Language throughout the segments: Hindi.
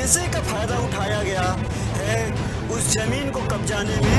पैसे का फायदा उठाया गया है उस जमीन को कब्जाने में।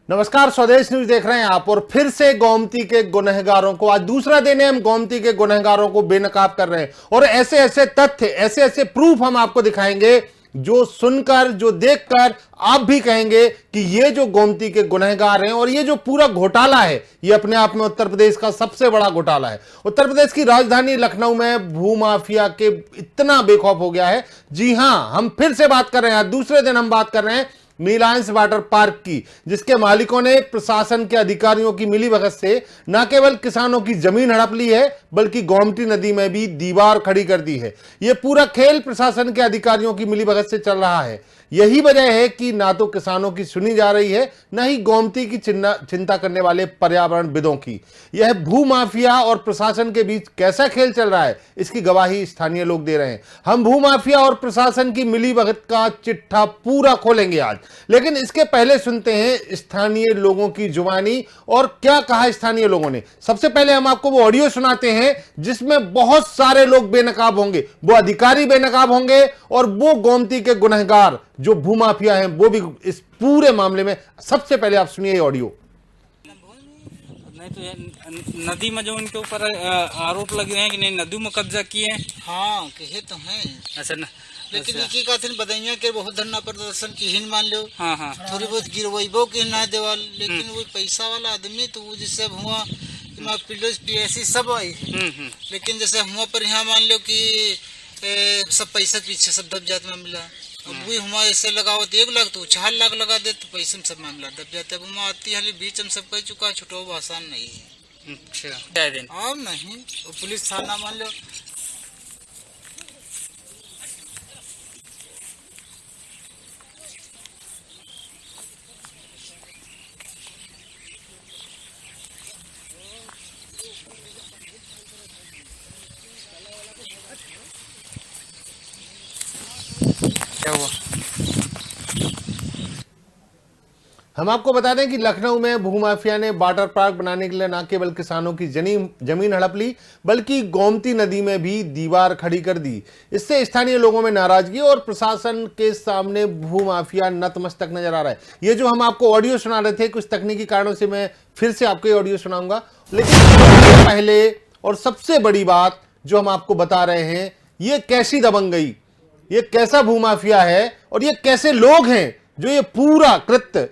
नमस्कार, स्वदेश न्यूज देख रहे हैं आप। और फिर से गोमती के गुनहगारों को, आज दूसरा दिन है, हम गोमती के गुनहगारों को बेनकाब कर रहे हैं और ऐसे ऐसे तथ्य, ऐसे ऐसे प्रूफ हम आपको दिखाएंगे जो सुनकर, जो देखकर आप भी कहेंगे कि ये जो गोमती के गुनहगार हैं और ये जो पूरा घोटाला है, ये अपने आप में उत्तर प्रदेश का सबसे बड़ा घोटाला है। उत्तर प्रदेश की राजधानी लखनऊ में भूमाफिया के इतना बेखौफ हो गया है। जी हां, हम फिर से बात कर रहे हैं, आज दूसरे दिन हम बात कर रहे हैं नीलांश वाटर पार्क की, जिसके मालिकों ने प्रशासन के अधिकारियों की मिलीभगत से न केवल किसानों की जमीन हड़प ली है, बल्कि गोमती नदी में भी दीवार खड़ी कर दी है। यह पूरा खेल प्रशासन के अधिकारियों की मिलीभगत से चल रहा है। यही वजह है कि ना तो किसानों की सुनी जा रही है, न ही गोमती की चिंता करने वाले पर्यावरणविदों की। यह भूमाफिया और प्रशासन के बीच कैसा खेल चल रहा है, इसकी गवाही स्थानीय लोग दे रहे हैं। हम भूमाफिया और प्रशासन की मिलीभगत का चिट्ठा पूरा खोलेंगे आज, लेकिन इसके पहले सुनते हैं स्थानीय लोगों की जुबानी और क्या कहा स्थानीय लोगों ने। सबसे पहले हम आपको वो ऑडियो सुनाते हैं जिसमें बहुत सारे लोग बेनकाब होंगे, वो अधिकारी बेनकाब होंगे और वो गोमती के गुनहगार जो भूमाफिया हैं वो भी इस पूरे मामले में। सबसे पहले आप सुनिए ऑडियो। नहीं तो ये नदी में जो उनके ऊपर आरोप लगे हैं कि नहीं नदी में कब्जा किए हैं। हाँ कहे तो हैं। अच्छा न, लेकिन अच्छा। की कहते बदैया के बहुत धरना प्रदर्शन की हिन मान लो। हाँ हाँ थोड़ी बहुत गिरवैबो के ना देवाल, लेकिन वो पैसा वाला आदमी तो वो जैसे हुआ पुलिस पीएससी सब आई। लेकिन जैसे हुआ पर यहाँ मान लो कि सब पैसा पीछे सब दब जाते मामला। अब वो हमारे ऐसे लगाओ 1 लाख तो 4 लाख लगा दे तो पैसे में सब मामला दब जाता है। अब वहाँ आती है बीच में सब कह चुका है, छुटो आसान नहीं है। अच्छा दिन अब नहीं पुलिस थाना मान लो। क्या हुआ? हम आपको बता दें कि लखनऊ में भूमाफिया ने वाटर पार्क बनाने के लिए न केवल किसानों की जमीन हड़प ली, बल्कि गोमती नदी में भी दीवार खड़ी कर दी। इससे स्थानीय लोगों में नाराजगी और प्रशासन के सामने भूमाफिया नतमस्तक नजर आ रहा है। ये जो हम आपको ऑडियो सुना रहे थे, कुछ तकनीकी कारणों से मैं फिर से आपको ये ऑडियो सुनाऊंगा, लेकिन पहले और सबसे बड़ी बात जो हम आपको बता रहे हैं, ये कैसी दबंगई, ये कैसा भूमाफिया है और ये कैसे लोग हैं जो ये पूरा कृत्य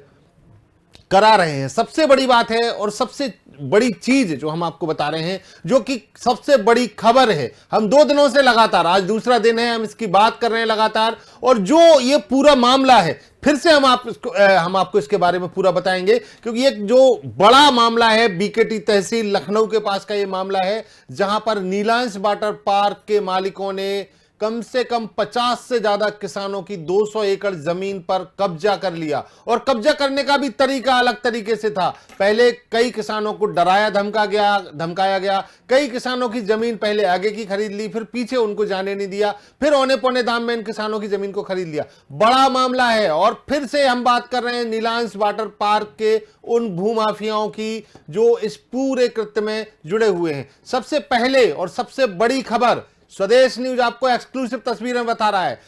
करा रहे हैं। सबसे बड़ी बात है और सबसे बड़ी चीज जो हम आपको बता रहे हैं, जो कि सबसे बड़ी खबर है, हम 2 दिनों से लगातार, आज दूसरा दिन है, हम इसकी बात कर रहे हैं लगातार, और जो ये पूरा मामला है, फिर से हम आपको इसके बारे में पूरा बताएंगे, क्योंकि एक जो बड़ा मामला है बीकेटी तहसील लखनऊ के पास का ये मामला है, जहां पर नीलांश वाटर पार्क के मालिकों ने कम से कम 50 से ज्यादा किसानों की 200 एकड़ जमीन पर कब्जा कर लिया। और कब्जा करने का भी तरीका अलग तरीके से था। पहले कई किसानों को डराया धमकाया गया। कई किसानों की जमीन पहले आगे की खरीद ली, फिर पीछे उनको जाने नहीं दिया, फिर औने पौने दाम में इन किसानों की जमीन को खरीद लिया। बड़ा मामला है। और फिर से हम बात कर रहे हैं नीलांश वाटर पार्क के उन भूमाफियाओं की जो इस पूरे कृत्य में जुड़े हुए हैं। सबसे पहले और सबसे बड़ी खबर, स्वदेश न्यूज आपको एक्सक्लूसिव तस्वीरें बता रहा है।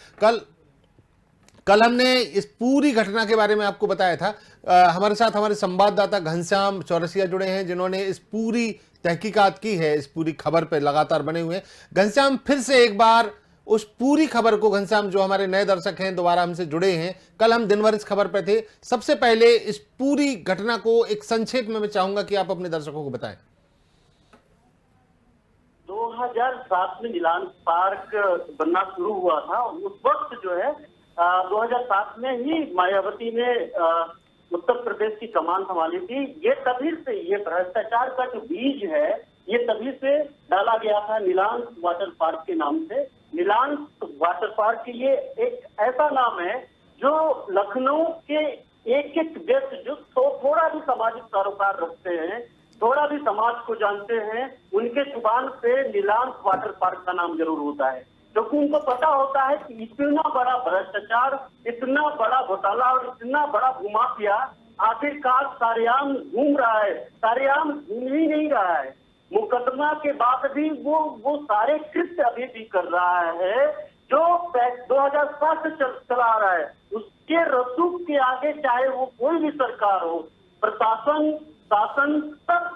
कल हमने इस पूरी घटना के बारे में आपको बताया था। हमारे साथ हमारे संवाददाता घनश्याम चौरसिया जुड़े हैं, जिन्होंने इस पूरी तहकीकात की है, इस पूरी खबर पर लगातार बने हुए हैं। घनश्याम, फिर से एक बार उस पूरी खबर को, घनश्याम जो हमारे नए दर्शक हैं दोबारा हमसे जुड़े हैं, कल हम दिन भर इस खबर पर थे, सबसे पहले इस पूरी घटना को एक संक्षेप में मैं चाहूंगा कि आप अपने दर्शकों को बताएं। 2007 में नीलांश पार्क बनना शुरू हुआ था। उस वक्त जो है 2007 में ही मायावती ने उत्तर प्रदेश की कमान संभाली थी। ये तभी से, ये भ्रष्टाचार का जो बीज है, ये तभी से डाला गया था नीलांश वाटर पार्क के नाम से। नीलांश वाटर पार्क के लिए एक ऐसा नाम है जो लखनऊ के एक व्यक्ति जो थोड़ा भी सामाजिक सरोकार रखते हैं, थोड़ा भी समाज को जानते हैं, उनके जुबान पे नीलांश वाटर पार्क का नाम जरूर होता है, क्योंकि उनको पता होता है कि इतना बड़ा भ्रष्टाचार, इतना बड़ा घोटाला और इतना बड़ा भूमाफिया आखिरकार सारेआम घूम रहा है। सारेआम घूम ही नहीं रहा है, मुकदमा के बाद भी वो सारे कृत्य अभी भी कर रहा है जो 2007 से चला आ रहा है। उसके रसूख के आगे चाहे वो कोई भी सरकार हो, प्रशासन, शासन, सब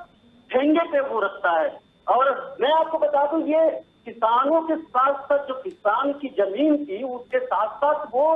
ठेंगे पे वो रखता है। और मैं आपको बता दूं, ये किसानों के साथ साथ जो किसान की जमीन थी, उसके साथ साथ वो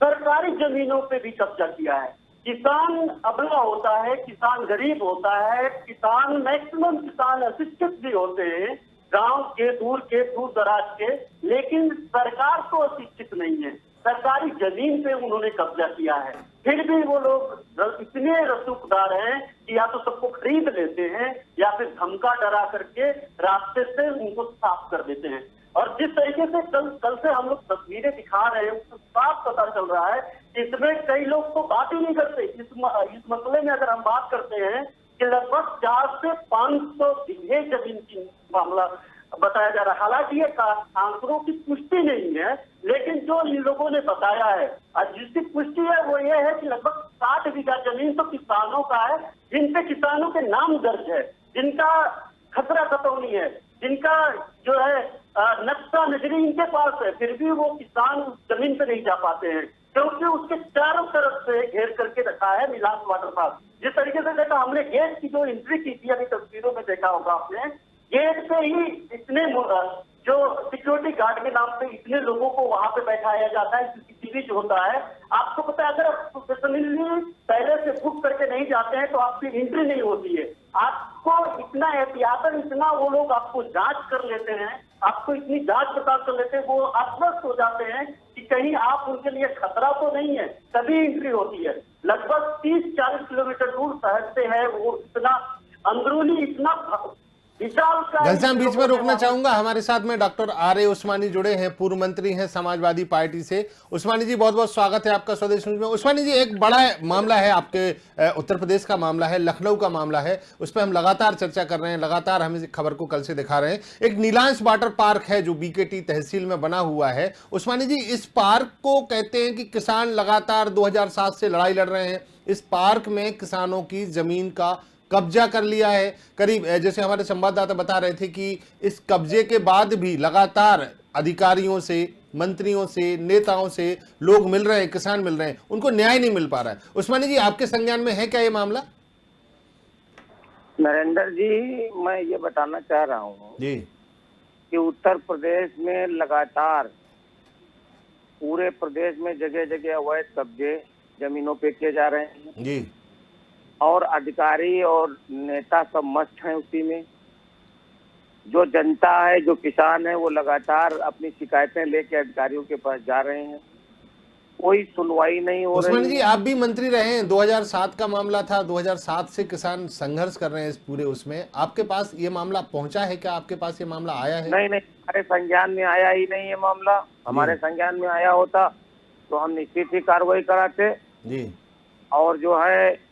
सरकारी जमीनों पे भी कब्जा किया है। किसान अबला होता है, किसान गरीब होता है, किसान मैक्सिमम किसान अशिक्षित भी होते हैं, गांव के दूर दराज के, लेकिन सरकार तो अशिक्षित नहीं है। सरकारी जमीन पे उन्होंने कब्जा किया है, फिर भी वो लोग इतने रसूखदार हैं कि या तो सबको खरीद लेते हैं या फिर धमका डरा करके रास्ते से उनको साफ कर देते हैं। और जिस तरीके से कल से हम लोग तस्वीरें दिखा रहे हैं, उससे साफ पता चल रहा है कि इसमें कई लोग तो बात ही नहीं करते। इस मसले में अगर हम बात करते हैं कि लगभग 400 से 500 बीघे जमीन की मामला बताया जा रहा है। हालांकि ये आंकड़ों की पुष्टि नहीं है, लेकिन जो इन लोगों ने बताया है और जिसकी पुष्टि है वो ये है कि लगभग 60 बीघा जमीन तो किसानों का है, जिन पे किसानों के नाम दर्ज है, जिनका खतरा खतौनी है, जिनका जो है नक्शा नजरी इनके पास है, फिर भी वो किसान उस जमीन पे नहीं जा पाते हैं क्योंकि उसके चारों तरफ से घेर करके रखा है मिलान वाटर पार्क। जिस तरीके से देखा हमने गेट की जो एंट्री की थी, अभी तस्वीरों में देखा होगा आपने, गेट पे ही इतने जो सिक्योरिटी गार्ड के नाम पे इतने लोगों को वहां पे बैठाया जाता है, सीसीटीवी जो होता है। आपको पता है, अगर आप प्रोफेशनली पहले से बुक करके नहीं जाते हैं तो आपकी एंट्री नहीं होती है। आपको इतना एहतियातन, इतना वो लोग आपको जांच कर लेते हैं, आपको इतनी जांच पड़ताल कर लेते हैं, वो आश्वस्त हो जाते हैं कि कहीं आप उनके लिए खतरा तो नहीं है, तभी एंट्री होती है। लगभग 30-40 किलोमीटर दूर शहर से है वो, इतना अंदरूनी, इतना विशाल का। घनश्याम, बीच में रोकना चाहूंगा, हमारे साथ में डॉक्टर आर ए उस्मानी जुड़े हैं, पूर्व मंत्री हैं समाजवादी पार्टी से। उस्मानी जी, बहुत बहुत स्वागत है आपका स्वदेश न्यूज में। उस्मानी जी, एक बड़ा मामला है आपके उत्तर प्रदेश का मामला है, लखनऊ का मामला है, उस पर हम लगातार चर्चा कर रहे हैं, लगातार हम इस खबर को कल से दिखा रहे हैं। एक नीलांश वाटर पार्क है जो बीकेटी तहसील में बना हुआ है। उस्मानी जी, इस पार्क को कहते हैं कि किसान लगातार 2007 से लड़ाई लड़ रहे हैं। इस पार्क में किसानों की जमीन का कब्जा कर लिया है करीब, जैसे हमारे संवाददाता बता रहे थे कि इस कब्जे के बाद भी लगातार अधिकारियों से, मंत्रियों से, नेताओं से लोग मिल रहे हैं, किसान मिल रहे हैं, उनको न्याय नहीं मिल पा रहा है। उस्मानी जी, आपके संज्ञान में है क्या ये मामला? नरेंद्र जी, मैं ये बताना चाह रहा हूँ जी कि उत्तर प्रदेश में लगातार पूरे प्रदेश में जगह जगह अवैध कब्जे जमीनों पे किए जा रहे हैं जी, और अधिकारी और नेता सब मस्त हैं उसी में। जो जनता है, जो किसान है, वो लगातार अपनी शिकायतें लेके अधिकारियों के पास जा रहे हैं, कोई सुनवाई नहीं हो रही। उस्मानी जी, आप भी मंत्री रहे हैं, 2007 का मामला था, 2007 से किसान संघर्ष कर रहे हैं इस पूरे उसमें। आपके पास ये मामला पहुंचा है क्या? आपके पास ये मामला आया है? नहीं, हमारे संज्ञान में आया ही नहीं ये मामला। हमारे संज्ञान में आया होता तो हम निश्चित ही कार्रवाई कराते जी। और जो है,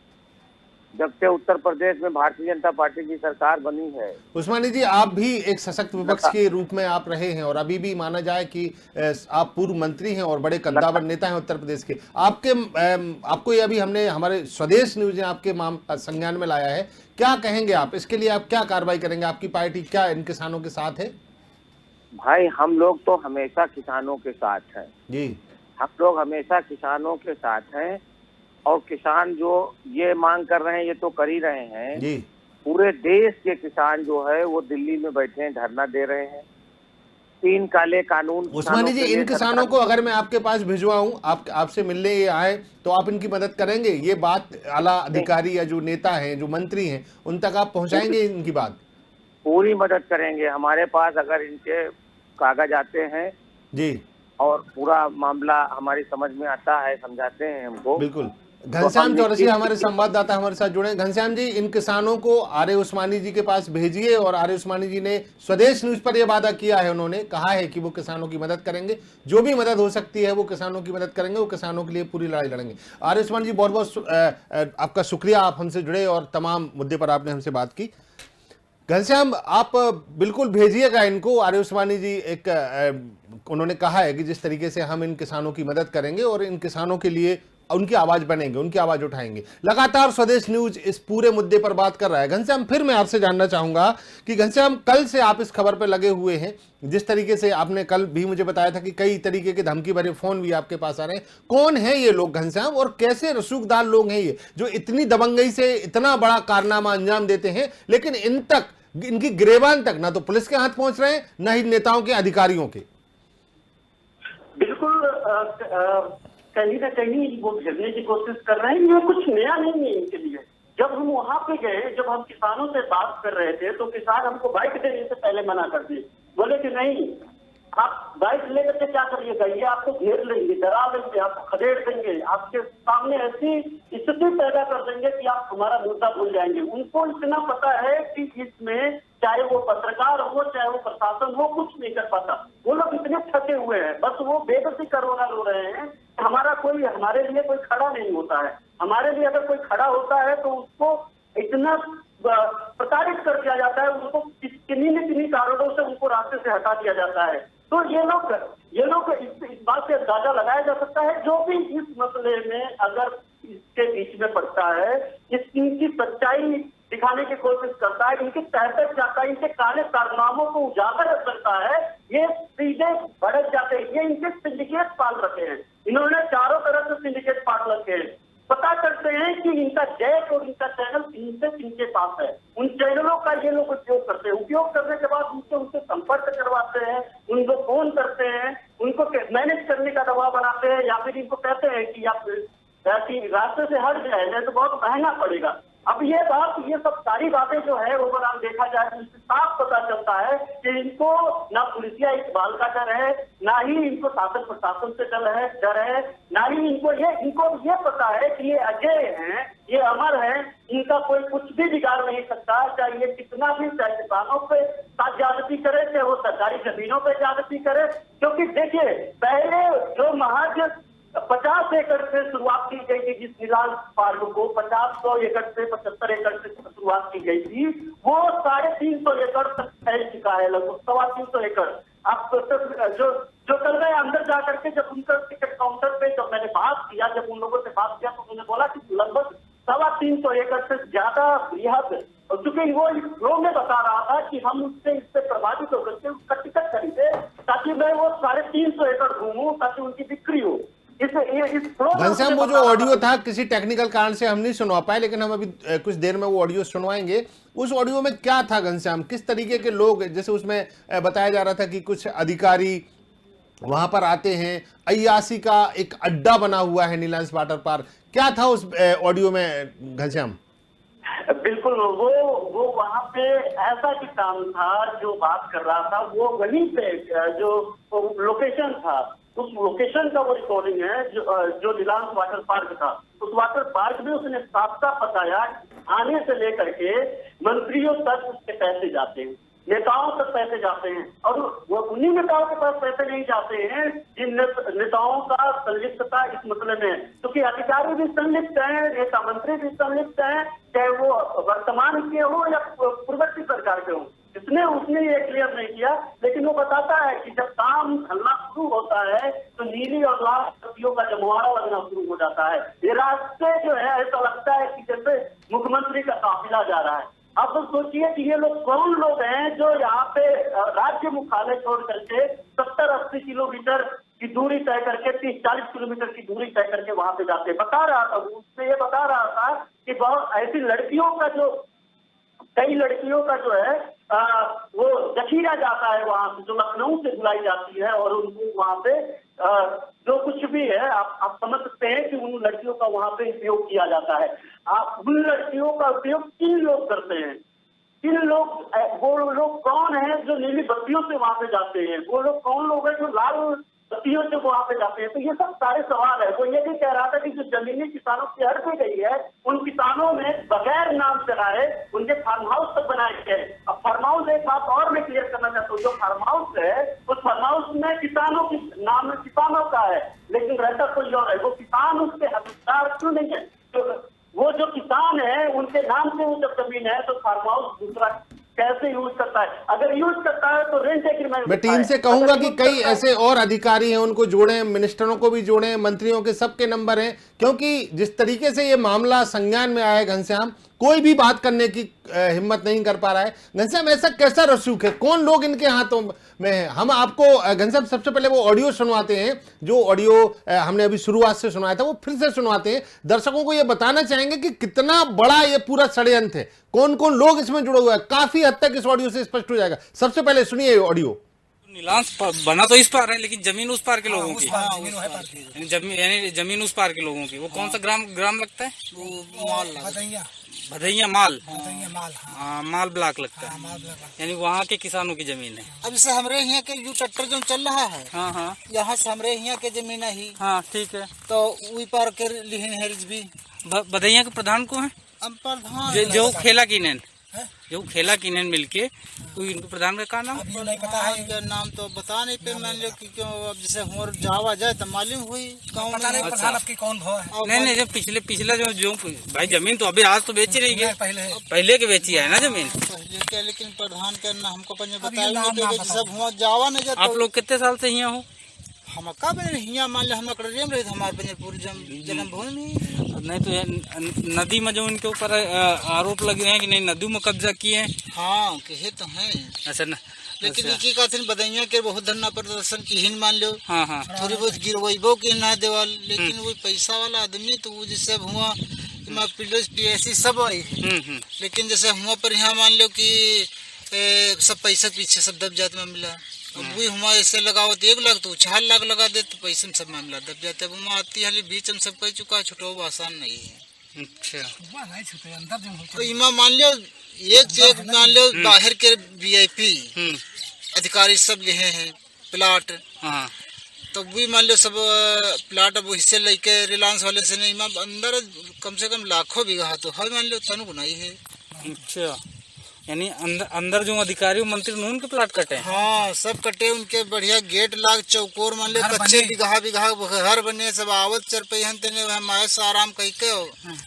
जब से उत्तर प्रदेश में भारतीय जनता पार्टी की सरकार बनी है। उस्मानी जी, आप भी एक सशक्त विपक्ष के रूप में आप रहे हैं और अभी भी माना जाए कि आप पूर्व मंत्री हैं और बड़े कद्दावर नेता हैं उत्तर प्रदेश के। आपको ये अभी हमने हमारे स्वदेश न्यूज ने आपके संज्ञान में लाया है, क्या कहेंगे आप इसके लिए? आप क्या कार्रवाई करेंगे? आपकी पार्टी क्या इन किसानों के साथ है? भाई, हम लोग तो हमेशा किसानों के साथ हैं जी। हम लोग हमेशा किसानों के साथ हैं और किसान जो ये मांग कर रहे हैं ये तो कर ही रहे हैं जी। पूरे देश के किसान जो है वो दिल्ली में बैठे हैं, धरना दे रहे हैं। 3 काले कानून। उस्मानी जी, इन किसानों को अगर मैं आपके पास भिजवाऊं, आपसे मिलने ये आए, तो आप इनकी मदद करेंगे? ये बात आला अधिकारी या जो नेता हैं, जो मंत्री हैं, उन तक आप पहुंचाएंगे इनकी बात? पूरी मदद करेंगे। हमारे पास अगर इनके कागज आते हैं जी और पूरा मामला हमारी समझ में आता है, समझाते हैं हमको। बिल्कुल। घनश्याम चौरसिया हमारे संवाददाता हमारे साथ जुड़े। घनश्याम जी, इन किसानों को आर ए उस्मानी जी के पास भेजिए और आर ए उस्मानी जी ने स्वदेश न्यूज पर यह वादा किया है, उन्होंने कहा है कि वो किसानों की मदद करेंगे, जो भी मदद हो सकती है वो किसानों की मदद करेंगे, वो किसानों के लिए पूरी लड़ाई लड़ेंगे। आर ए उस्मानी जी, बहुत बहुत आपका शुक्रिया, आप हमसे जुड़े और तमाम मुद्दे पर आपने हमसे बात की। घनश्याम, आप बिल्कुल भेजिएगा इनको। आर ए उस्मानी जी उन्होंने कहा है कि जिस तरीके से हम इन किसानों की मदद करेंगे और इन किसानों के लिए उनकी आवाज बनेंगे, उनकी आवाज उठाएंगे। लगातार स्वदेश न्यूज इस पूरे मुद्दे पर बात कर रहा है। घनश्याम, फिर मैं आपसे जानना चाहूंगा कि घनश्याम, कल से आप इस खबर पर लगे हुए हैं, जिस तरीके से आपने कल भी मुझे बताया था कि कई तरीके के धमकी भरे फोन भी आपके पास आ रहे हैं। कौन है ये लोग घनश्याम, और कैसे रसूखदार लोग हैं ये, जो इतनी दबंगई से इतना बड़ा कारनामा अंजाम देते हैं, लेकिन इनकी गिरेबान तक ना तो पुलिस के हाथ पहुंच रहे हैं, ना ही नेताओं के, अधिकारियों के? बिल्कुल कहीं ना कहीं वो घेरने की कोशिश कर रहे हैं। ये कुछ नया नहीं है इनके लिए। जब हम वहां पे गए, जब हम किसानों से बात कर रहे थे, तो किसान हमको बाइक देने से पहले मना कर दिए। बोले कि नहीं, आप बाइक लेकर के क्या करिएगा, ये आपको घेर लेंगे, डरा देंगे, आपको खदेड़ देंगे, आपके सामने ऐसी स्थिति पैदा कर देंगे कि आप हमारा मुद्दा भूल जाएंगे। उनको इतना पता है कि इसमें चाहे वो पत्रकार हो, चाहे वो प्रशासन हो, कुछ नहीं कर पाता। वो लोग इतने थके हुए हैं, बस वो बेबसी का रोना रो रहे हैं। हमारे लिए कोई खड़ा नहीं होता है। हमारे लिए अगर कोई खड़ा होता है तो उसको इतना प्रताड़ित कर दिया जाता है, उनको किन्हीं न किन्हीं कारणों से उनको रास्ते से हटा दिया जाता है। तो ये लोग इस बात से अंदाजा लगाया जा सकता है, जो भी इस मसले में अगर इसके बीच में पड़ता है, इनकी सच्चाई दिखाने की कोशिश करता है, इनके तह तक जाता है, इनके काले कारनामों को उजागर करता है, ये सीधे भड़क जाते हैं। ये इनके सिंडिकेट पाल रखे हैं, इन्होंने चारों तरफ से सिंडिकेट पाल रखे हैं। पता करते हैं कि इनका जैक और इनका चैनल किनके पास है, उन चैनलों का ये लोग उपयोग करते हैं। उपयोग करने के बाद उनसे संपर्क करवाते हैं, उनको फोन करते हैं, उनको मैनेज करने का दबाव बनाते हैं, या फिर इनको कहते हैं कि आप रास्ते से हट जाए, नहीं तो बहुत महंगा पड़ेगा। अब ये सब सारी बातें जो है ओवरऑल देखा जाए तो इससे साफ पता चलता है कि इनको ना पुलिसिया इकबाल का डर है, ना ही इनको शासन प्रशासन से डर है, ना ही इनको ये पता है कि ये अजय हैं, ये अमर हैं, इनका कोई कुछ भी बिगाड़ नहीं सकता। चाहे ये कितना भी, चाहे किसानों पे साथ ज्यादती करे, चाहे वो सरकारी जमीनों पे ज्यादती करे। क्योंकि देखिए, पहले जो महज 50 एकड़ से शुरुआत की गई थी, जिस नीलाम पार्क को 50-100 एकड़ से 75 एकड़ से शुरुआत की गई थी, वो 350 एकड़ तक फैल चुका है, लगभग 325 एकड़। आप जो कर रहे हैं अंदर जाकर के, जब उनका टिकट काउंटर पे जब मैंने बात किया, जब उन लोगों से बात किया, तो उन्होंने बोला कि लगभग 350 एकड़ से ज्यादा बृहद, क्योंकि वो इस फ्लो में बता रहा था कि हम इससे प्रभावित होकर के उसका टिकट खरीदे, ताकि मैं वो 350 एकड़ घूमूं, ताकि उनकी बिक्री हो। घनश्याम, वो जो ऑडियो था किसी टेक्निकल कारण से हम नहीं सुनवा पाए, लेकिन हम अभी कुछ देर में वो ऑडियो सुनवाएंगे। उस ऑडियो में क्या था घनश्याम, किस तरीके के लोग, जैसे उसमें बताया जा रहा था कि कुछ अधिकारी वहां पर आते हैं, अय्यासी का एक अड्डा बना हुआ है नीलांश वाटर पार्क, क्या था उस ऑडियो में घनश्याम? बिल्कुल, वो वहां पे ऐसा किसान था जो बात कर रहा था, वो वहीं पे जो लोकेशन था, उस लोकेशन का वो रिकॉर्डिंग है जो नीलांश वाटर पार्क था। उस वाटर पार्क में उसने साफ साफ बताया, आने से लेकर के मंत्रियों तक उसके पैसे जाते हैं, नेताओं तक पैसे जाते हैं, और वो उन्हीं नेताओं के पास पैसे नहीं जाते हैं जिन नेताओं का संलिप्तता इस मसले में है। क्योंकि अधिकारी भी संलिप्त हैं, नेता मंत्री भी संलिप्त हैं, चाहे वो वर्तमान के हो या पूर्ववर्ती सरकार के हो। उसने ये क्लियर नहीं किया, लेकिन वो बताता है कि जब काम चलना शुरू होता है तो नीली और लाल बत्तियों का जमवाड़ा लगना शुरू हो जाता है। ये रास्ते जो है, ऐसा लगता है कि जैसे मुख्यमंत्री का काफिला जा रहा है। अब तो सोचिए कि ये लोग कौन लोग हैं जो यहाँ पे राज्य मुख्यालय छोड़ करके 70-80 किलोमीटर की दूरी तय करके, 30-40 किलोमीटर की दूरी तय करके वहां पे जाते हैं। बता रहा था, उसमें ये बता रहा था कि बहुत ऐसी लड़कियों का कई लड़कियों का जो है वो जखीरा जाता है वहां से, जो लखनऊ से बुलाई जाती है, और उनको वहां पे जो कुछ भी है आप समझ सकते हैं कि उन लड़कियों का वहां पे उपयोग किया जाता है। आप उन लड़कियों का उपयोग 3 लोग करते हैं। 3 लोग, वो लोग कौन है जो नीली बत्तियों से वहां पे जाते हैं, वो लोग कौन लोग हैं जो लाल बत्तियों से वहां पे जाते हैं। तो ये सब सारे सवाल है। वो ये भी कह रहा था कि जो जमीनी किसानों की हट दी गई है, उन किसानों में बगैर नाम चढ़ाए उनके फार्म हाउस तक बनाए गए। अब फार्म हाउस, एक बात और मैं क्लियर करना चाहता हूँ, जो फार्म हाउस है उस फार्म हाउस में किसानों की नाम किसानों का है, लेकिन रहता कोई और है। वो किसान उसके हकदार क्यों नहीं है? तो वो जो किसान है उनके नाम से वो जब जमीन है, तो फार्म हाउस दूसरा कैसे यूज करता है। अगर यूज करता है तो रेंट एग्रीमेंट। मैं टीम से कहूंगा कि कई ऐसे और अधिकारी हैं, उनको जोड़ें, मिनिस्टरों को भी जोड़ें, मंत्रियों के सबके नंबर हैं, क्योंकि जिस तरीके से ये मामला संज्ञान में आया है घनश्याम, कोई भी बात करने की हिम्मत नहीं कर पा रहा है। घनश्याम, ऐसा कैसा रसूख है, कौन लोग इनके हाथों में है? हम आपको घनश्याम सबसे पहले वो ऑडियो सुनवाते हैं, जो ऑडियो हमने अभी शुरुआत से सुनाया था, वो फिर से सुनवाते हैं। दर्शकों को ये बताना चाहेंगे कि कितना बड़ा ये पूरा षड्यंत्र है, कौन कौन लोग इसमें जुड़े हुए हैं। काफी हद तक इस ऑडियो से स्पष्ट हो जाएगा। सबसे पहले सुनिए ऑडियो। नीलांश बना तो इस पार है, लेकिन जमीन उस पार के लोगों की, यानी जमीन उस पार के लोगों की। वो कौन सा ग्राम लगता है? भदैया माल माल ब्लॉक लगता है, यानी वहाँ के किसानों की जमीन है। अब जैसे हमारे यहाँ के यू ट्रैक्टर जो चल रहा है, हाँ, यहाँ से हमारे यहाँ के जमीन ही, हाँ ठीक है। तो वही पार के लिहिन हेरिज भी भदैया के प्रधान को है, जो खेला किनेन, जो खेला किनेन मिलके, कोई इनको प्रधान का नाम नहीं पता है, इनका नाम तो बता नहीं पे। मान लो कि क्यों अब जैसे और जावा जाए तो मालूम हुई कौन है। अच्छा, आपकी कौन भाव है? नहीं जब पिछला जो भाई जमीन तो अभी आज तो बेची रही है, पहले के बेची है ना जमीन पहले के, लेकिन प्रधान का नाम हमको बताया सब हुआ जावा नहीं जाता। आप लोग कितने साल से यहाँ हो? हम का बने हियां, मान ले हम कड़रिया में रहे, हमारे बने पूरी जन्मभूमि। नहीं तो ये नदी में जो इनके ऊपर आरोप लग रहे हैं कि नहीं नदी में कब्जा किए हैं। हाँ कहे तो है, अच्छा ना, लेकिन की कहते बदैया के बहुत धरना प्रदर्शन की हिन मान लो, हाँ थोड़ी बहुत गिरवैबो की ना देवाल, लेकिन वो पैसा वाला आदमी तो वो जैसे हुआ पीएससी सब आई है। लेकिन जैसे हुआ पर यहाँ मान लो कि सब पैसा पीछे सब दब जात मामला। अब वही हुआ ऐसे लगाओ तो 1 लाख तो 4 लाख लगा दे तो पैसे में सब मामला दब जाता है। वो आती है बीच में सब कह चुका है, छुटो आसान नहीं है। अच्छा, तो इमा मान लो एक मान लो बाहर के वीआईपी अधिकारी सब लिए हैं प्लाट, हाँ तो वही मान लो सब प्लाट अब हिस्से लेके रिलायंस वाले से नहीं, इमा अंदर कम से कम लाखों बीघा तो है, मान लो तनु बनाई है। अच्छा, यानी अंदर जो अधिकारी मंत्री उनके प्लाट कटे हैं? हाँ सब कटे, उनके बढ़िया गेट लाग चौकोर मान लो कच्चे बीघा घर बने, सब आवत चर पे हमारे से आराम कह के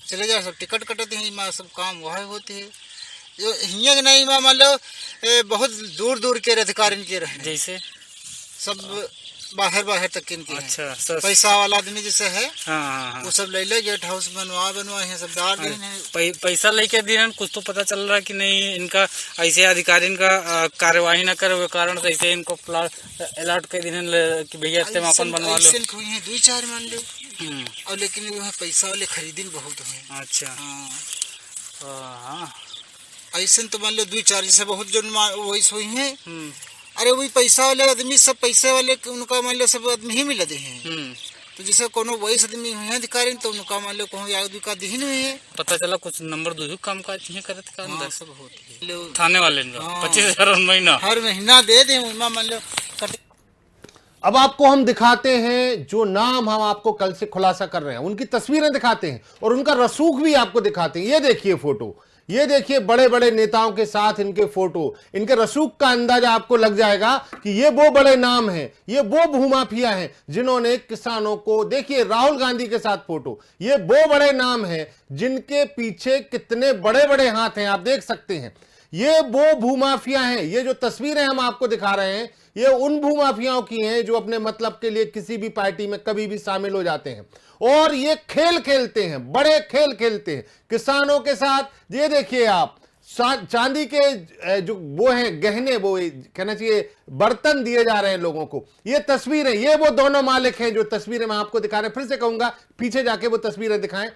चले जाए, सब टिकट कटते हैं, सब काम वह होते है। जो हियाँ नहीं मान लो बहुत दूर दूर के अधिकारी के रहे, जैसे सब बाहर तक इनके। अच्छा, पैसा वाला आदमी जैसे है, हाँ वो सब ले गेट हाउस बनवा है, सब डाल रहे पैसा लेके दे रहे हैं। कुछ तो पता चल रहा है कि नहीं इनका ऐसे अधिकारी इनका कार्यवाही न करे, कारण से ऐसे इनको प्लाट अलर्ट कर देने कि भैया इतने अपन बनवा लो। 2-4 मान लो, और लेकिन वो पैसा वाले खरीदिन बहुत है। अच्छा, हाँ ऐसे तो मान लो 2-4 जैसे बहुत जो वही सोई है। अरे वही पैसा वाले आदमी सब पैसे वाले उनका मान लो सब आदमी ही मिलते हैं। तो जैसे कोनो वही आदमी है अधिकारी तो उनका मान लो कहीं आदमी का दीन हुई है। पता चला कुछ नंबर 2 काम काज नहीं करते का अंदर सब होती है थाने वाले 25,000 महीना हर महीना दे दे, मान लो। अब आपको हम दिखाते हैं जो नाम हम आपको कल से खुलासा कर रहे हैं, उनकी तस्वीरें दिखाते हैं और उनका रसूख भी आपको दिखाते हैं। ये देखिए फोटो, ये देखिए बड़े बड़े नेताओं के साथ इनके फोटो, इनके रसूख का अंदाजा आपको लग जाएगा कि ये वो बड़े नाम हैं, ये वो भूमाफिया हैं जिन्होंने किसानों को, देखिए राहुल गांधी के साथ फोटो, ये वो बड़े नाम हैं जिनके पीछे कितने बड़े बड़े हाथ हैं, आप देख सकते हैं। ये वो भूमाफिया हैं, ये जो तस्वीरें हम आपको दिखा रहे हैं ये उन भूमाफियाओं की हैं जो अपने मतलब के लिए किसी भी पार्टी में कभी भी शामिल हो जाते हैं और ये खेल खेलते हैं, बड़े खेल खेलते हैं किसानों के साथ। ये देखिए आप चांदी के जो वो हैं गहने, वो कहना चाहिए बर्तन दिए जा रहे हैं लोगों को। ये तस्वीरें, ये वो दोनों मालिक हैं जो तस्वीरें मैं आपको दिखा रहे हैं। फिर से कहूंगा पीछे जाके वो तस्वीरें दिखाएं।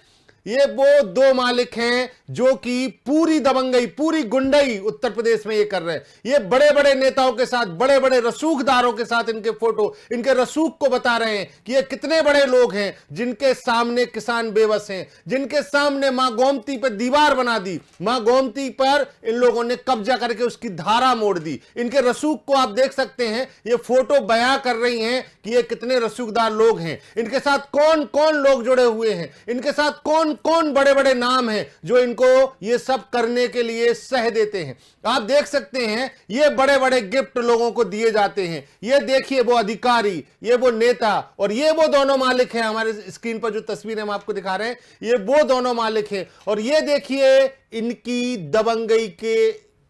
ये वो 2 मालिक हैं जो कि पूरी दबंगई, पूरी गुंडई उत्तर प्रदेश में ये कर रहे हैं। ये बड़े बड़े नेताओं के साथ, बड़े बड़े रसूखदारों के साथ इनके फोटो, इनके रसूख को बता रहे हैं कि ये कितने बड़े लोग हैं जिनके सामने किसान बेबस हैं, जिनके सामने मां गोमती पर दीवार बना दी, मां गोमती पर इन लोगों ने कब्जा करके उसकी धारा मोड़ दी। इनके रसूख को आप देख सकते हैं, ये फोटो बयां कर रही हैं कि ये कितने रसूखदार लोग हैं। इनके साथ कौन कौन लोग जुड़े हुए हैं, इनके साथ कौन कौन बड़े बड़े नाम हैं जो इनको ये सब करने के लिए सह देते हैं। आप देख सकते हैं ये बड़े बड़े गिफ्ट लोगों को दिए जाते हैं। ये देखिए वो अधिकारी, ये वो नेता और ये वो दोनों मालिक हैं। हमारे स्क्रीन पर जो तस्वीर हम आपको दिखा रहे हैं ये वो दोनों मालिक हैं और ये देखिए इनकी दबंगई के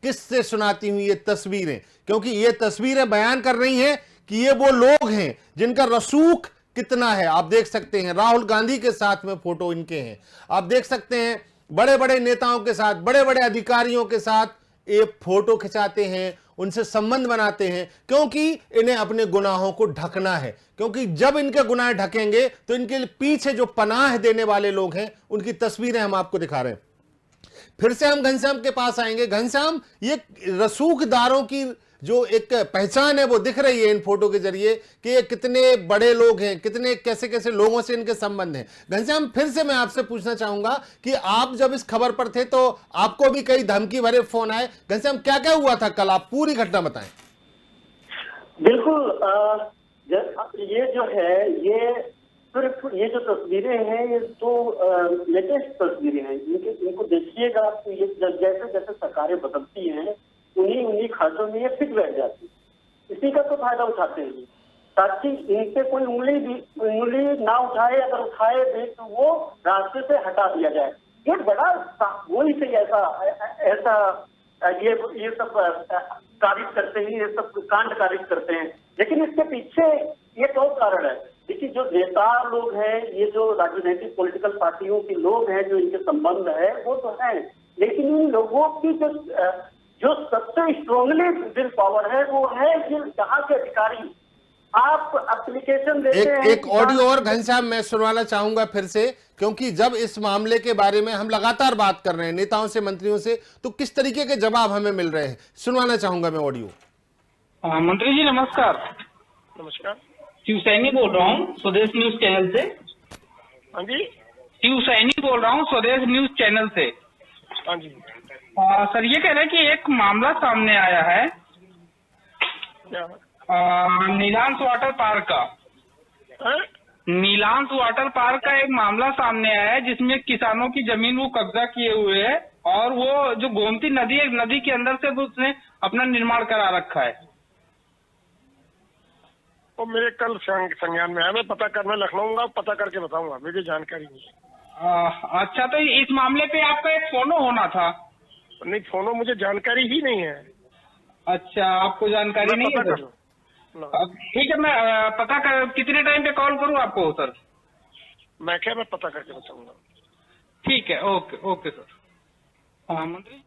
किससे सुनाती हुई ये तस्वीरें, क्योंकि ये तस्वीरें बयान कर रही हैं कि ये वो लोग हैं जिनका रसूख कितना है। आप देख सकते हैं राहुल गांधी के साथ में फोटो इनके हैं, आप देख सकते हैं बड़े बड़े नेताओं के साथ, बड़े बड़े अधिकारियों के साथ ये फोटो खिंचाते हैं, उनसे संबंध बनाते हैं, क्योंकि इन्हें अपने गुनाहों को ढकना है। क्योंकि जब इनके गुनाह ढकेंगे तो इनके पीछे जो पनाह देने वाले लोग हैं उनकी तस्वीरें हम आपको दिखा रहे हैं। फिर से हम घनश्याम के पास आएंगे। घनश्याम, ये रसूखदारों की जो एक पहचान है वो दिख रही है इन फोटो के जरिए कि ये कितने बड़े लोग हैं, कितने कैसे कैसे लोगों से इनके संबंध हैं। घनश्याम, फिर से मैं आपसे पूछना चाहूंगा कि आप जब इस खबर पर थे तो आपको भी कई धमकी भरे फोन आए। घनश्याम, क्या क्या हुआ था कल, आप पूरी घटना बताएं। बिल्कुल, ये जो है ये सिर्फ ये जो तस्वीरें हैं ये तो लेटेस्ट तस्वीरें हैं। इनको देखिएगा तो ये जैसे जैसे सरकारें बदलती हैं उन्हीं खाचों में ये फिट बैठ जाती है। इसी का तो फायदा उठाते हैं ताकि इनसे कोई उंगली ना उठाए, अगर उठाए भी तो वो रास्ते से हटा दिया जाए। ये बड़ा वही से ऐसा ये सब कारित करते हैं, ये सब कांड कारित करते हैं। लेकिन इसके पीछे ये तो कारण है। देखिए, जो नेता लोग हैं, ये जो राजनीतिक पॉलिटिकल पार्टियों के लोग हैं जो इनके संबंध है वो तो है, लेकिन इन लोगों की जो सबसे स्ट्रांगली विल पावर है वो है यहाँ के अधिकारी। आप एप्लीकेशन देते हैं। एक ऑडियो और घनश्याम मैं सुनवाना चाहूंगा फिर से, क्योंकि जब इस मामले के बारे में हम लगातार बात कर रहे हैं नेताओं से, मंत्रियों से, तो किस तरीके के जवाब हमें मिल रहे हैं, सुनवाना चाहूंगा मैं ऑडियो। मंत्री जी नमस्कार। नमस्कार। शिव सैनी बोल रहा हूँ स्वदेश न्यूज चैनल से। हाँ जी। शिव सैनी बोल रहा हूँ स्वदेश न्यूज चैनल से। हाँ जी। सर, ये कह रहे हैं कि एक मामला सामने आया है क्या? नीलांश वाटर पार्क का। है? नीलांश वाटर पार्क का एक मामला सामने आया है जिसमें किसानों की जमीन वो कब्जा किए हुए है और वो जो गोमती नदी है, नदी के अंदर से उसने अपना निर्माण करा रखा है। वो मेरे कल संज्ञान में है, मैं पता करना लखनऊ पता करके बताऊंगा, मुझे जानकारी नहीं है। अच्छा, तो इस मामले पे आपका एक फोनो होना था। नहीं, फोनो मुझे जानकारी ही नहीं है। अच्छा, आपको जानकारी नहीं है सर? ठीक है, मैं पता कर कितने टाइम पे कॉल करूं आपको सर? मैं पता करके बताऊंगा। ठीक है, ओके ओके सर। हाँ मंत्री,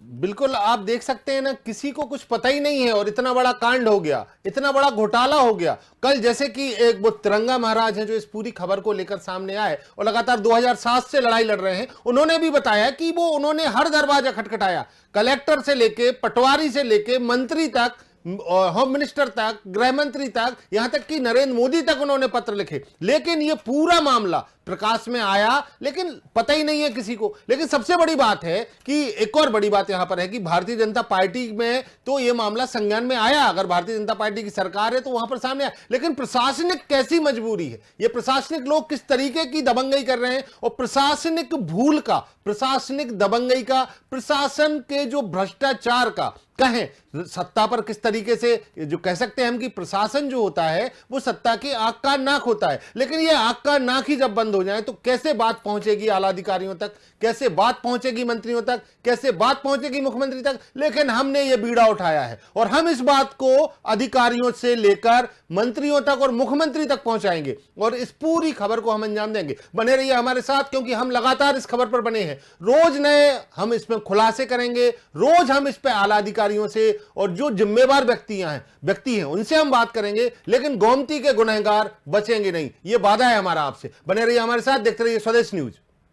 बिल्कुल, आप देख सकते हैं ना, किसी को कुछ पता ही नहीं है और इतना बड़ा कांड हो गया, इतना बड़ा घोटाला हो गया। कल जैसे कि एक वो तिरंगा महाराज हैं जो इस पूरी खबर को लेकर सामने आए और लगातार 2007 से लड़ाई लड़ रहे हैं, उन्होंने भी बताया कि वो उन्होंने हर दरवाजा खटखटाया, कलेक्टर से लेके पटवारी से लेके मंत्री तक, होम मिनिस्टर तक, गृह मंत्री तक, यहां तक कि नरेंद्र मोदी तक उन्होंने पत्र लिखे, लेकिन ये पूरा मामला प्रकाश में आया लेकिन पता ही नहीं है किसी को। लेकिन सबसे बड़ी बात है कि एक और बड़ी बात यहां पर है कि भारतीय जनता पार्टी में तो ये मामला संज्ञान में आया, अगर भारतीय जनता पार्टी की सरकार है तो वहां पर सामने आया, लेकिन प्रशासनिक कैसी मजबूरी है, ये प्रशासनिक लोग किस तरीके की दबंगई कर रहे हैं और प्रशासनिक भूल का, प्रशासनिक दबंगई का, प्रशासन के जो भ्रष्टाचार का, कहें सत्ता पर किस तरीके से, जो कह सकते हैं हम कि प्रशासन जो होता है वो सत्ता की आंख का नाक होता है, लेकिन ये आंख का नाक ही जब बंद हो जाए तो कैसे बात पहुंचेगी आला अधिकारियों तक, कैसे बात पहुंचेगी मंत्रियों तक, कैसे बात पहुंचेगी मुख्यमंत्री तक। लेकिन हमने ये बीड़ा उठाया है और हम इस बात को अधिकारियों से लेकर मंत्रियों तक और मुख्यमंत्री तक पहुंचाएंगे और इस पूरी खबर को हम अंजाम देंगे। बने रहिए हमारे साथ, क्योंकि हम लगातार इस खबर पर बने हैं, रोज नए हम इसमें खुलासे करेंगे, रोज हम इस पर आला अधिकारियों से और जो जिम्मेवार व्यक्ति हैं उनसे हम बात करेंगे, लेकिन गोमती के गुनहगार बचेंगे नहीं, ये वादा है हमारा आपसे। बने रहिए हमारे साथ, देखते रहिए स्वदेश न्यूज।